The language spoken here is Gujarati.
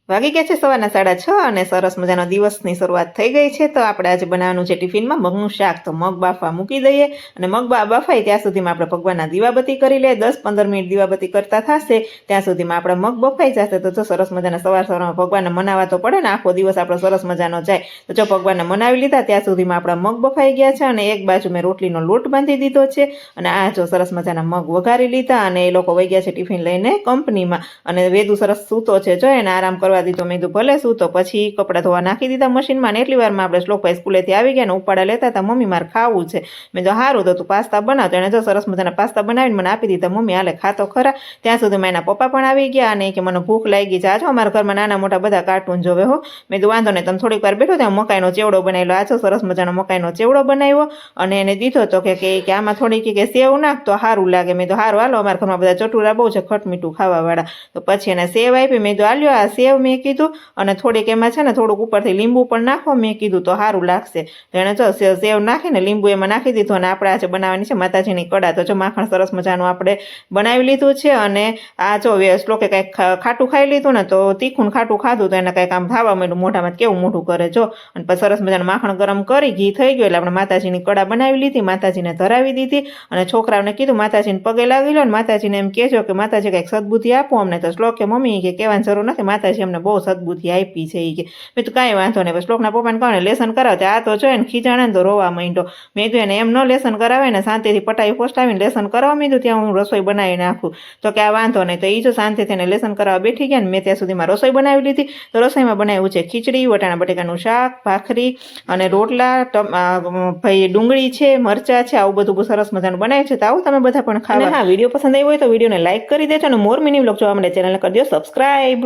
વાગી ગયા છે સવારના 6:30 અને સરસ મજાનો દિવસની શરૂઆત થઈ ગઈ છે। તો આપણે આજે બનાવવાનું છે ટિફિનમાં મગનું શાક। તો મગ બાફવા મૂકી દઈએ અને મગ બફાય ત્યાં સુધીમાં આપણે ભગવાનના દીવાબત્તી કરી લઈએ। 10-15 મિનિટ દીવાબત્તી કરતા થશે ત્યાં સુધીમાં આપણા મગ બફાઈ જશે। તો જો સરસ મજાના સવારમાં ભગવાનને મનાવવા તો પડે ને, આખો દિવસ આપણો સરસ મજાનો જાય। તો જો ભગવાનને મનાવી લીધા ત્યાં સુધીમાં આપણા મગ બફાઈ ગયા છે અને એક બાજુ મેં રોટલીનો લોટ બાંધી દીધો છે અને આ જો સરસ મજાના મગ વઘારી લીધા અને એ લોકો વહી ગયા છે ટિફિન લઈને કંપનીમાં। અને વેદુ સરસ સૂતો છે, જો એને આરામ કરવા દીધો। મેં કીધું ભલે સૂતો। પછી કપડાં ધોવા નાખી દીધા મશીનમાં ને એટલી વારમાં આપણે શ્લોકભાઈ સ્કૂલેથી આવી ગયા ને ઉપાડા લેતા હતા, મમ્મી મારે ખાવું છે। મેં તો સારું તો તું પાસ્તા બનાવતો, એને જો સરસ મજાના પાસ્તા બનાવીને મને આપી દીધા। મમ્મી હાલે ખાતો ખરા। ત્યાં સુધીમાં એના પપ્પા પણ આવી ગયા અને કે મને ભૂખ લાગી છે, આજો અમારા ઘરમાં નાના મોટા બધા કાર્ટૂન જોવે હો। મેં તો વાંધો નહીં, તમે થોડીક વાર બેઠો ત્યાં મકાઈનો ચેવડો બનાવેલો, આજો સરસ મજાનો મકાઈનો ચેવડો બનાવ્યો અને એને દીધો તો કે આમાં થોડી કે સેવ નાખ તો સારું લાગે। મેં તો સારું હાલો, અમારા ઘરમાં બધા ચટુરા બહુ છે, ખટ મીઠું ખાવાવાળા। તો પછી એને સેવ આપી। મેં તો હાલ્યો આ સેવ મેં કીધું અને થોડીક એમાં છે ને થોડુંક ઉપરથી લીંબુ પણ નાખો મેં કીધું તો સારું લાગશે। તો એને જો સેવ નાખીને લીંબુ એમાં નાખી દીધું અને આપણે આજે બનાવવાની છે માતાજીની કડા। તો જો માખણ સરસ મજાનું આપણે બનાવી લીધું છે અને આ જો શ્લોકે કંઈક ખાટું ખાઈ લીધું ને તો તીખું ખાટું ખાધું તો એને કંઈક આમ થાવા માંડ્યું મોઢામાં, કેવું મોઢું કરે જો। અને પછી સરસ મજાનું માખણ ગરમ કરી ઘી થઈ ગયું એટલે આપણે માતાજીની કડા બનાવી લીધી, માતાજીને ધરાવી દીધી અને છોકરાઓને કીધું માતાજીને પગે લાગી લો ને માતાજીને એમ કહેજો કે માતાજી કંઈક સદબુદ્ધિ આપો અમને। તો શ્લોકે મમ્મી કે કહેવાની જરૂર નથી, માતાજી અમને બહુ સદબુદ્ધિ આપી છે એ કે। મેં તો કાંઈ વાંધો નહીં। બસ શ્લોકના પપ્પાને કહો ને લેસન કરાવતે, આ તો જો એને ખીજાણે તો રોવા માંડ્યો। મેં કીધું એને એમ ન લેસન કરાવે ને, શાંતિથી પટાઈ પોસ્ટાવીને લેસન કરાવવા માંડ્યું ત્યાં હું રસોઈ બનાવી નાખું। તો કે આ વાંધો નહીં। તો એ જો શાંતિથી એને લેસન કરાવવા બેઠી ગયા ને મેં ત્યાં સુધીમાં રસોઈ બનાવી લીધી। તો રસોઈમાં બનાવ્યું છે ખીચડી, વટાણા બટેકાનું શાક, ભાખરી અને રોટલા, ભાઈ ડુંગળી છે, મરચાં છે, આવું બધું સરસ મજાનું બનાવ્યું છે। તો આવું તમે બધા પણ ખાવા। હા, વિડીયો પસંદ આવ્યો હોય તો વિડીયોને લાઈક કરી દેજો અને મોર મિની વ્લોગ જોવા માટે ચેનલને કરી દો સબસ્ક્રાઈબ।